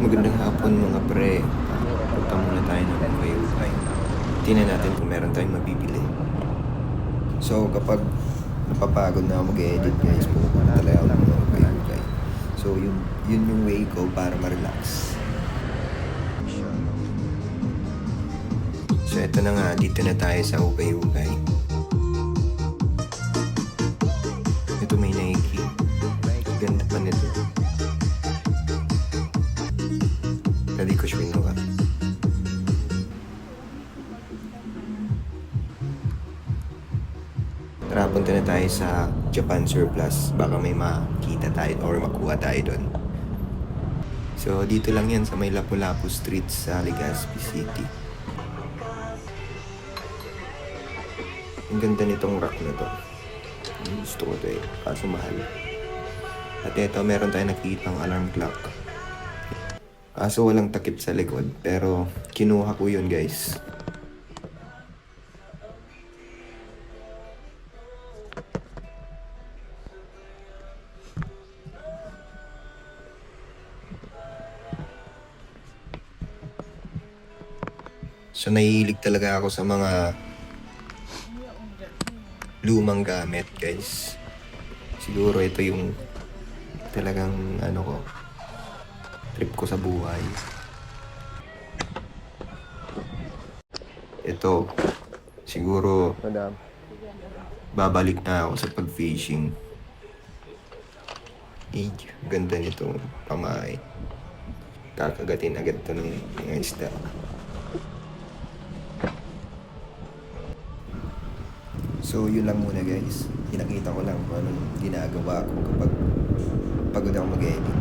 Magandang hapon mga pre. Punta muna tayo ng ukay-ukay. Tingnan natin kung meron tayong mabibili. So kapag napapagod na ako mag-edit guys, pupunta talaga ako ng mga ukay-ukay. So yun yung way ko para ma-relax. So eto na nga, dito na tayo sa ukay-ukay. Ito may Nike. Ganda pa nito. Hindi ko siya pinuha. Tara, punta na tayo sa Japan Surplus. Baka may makita tayo or makuha tayo doon. So, dito lang yan sa may Lapu-Lapu Street sa Legazpi City. Ang ganda nitong rack na to. Gusto ko to eh. Kaso mahal. At ito, meron tayong nakikitang alarm clock. Kaso walang takip sa likod. Pero, kinuha ko yun guys. So, nahihilig talaga ako sa mga lumang gamit, guys. Siguro ito yung talagang trip ko sa buhay. Ito, siguro babalik na ako sa pag-fishing. Ganda nito, pamahay. Kakagatin agad to ng mga isda. So yun lang muna guys. Pinakita ko lang kung anong ginagawa ko kapag pagod ako mag-edit.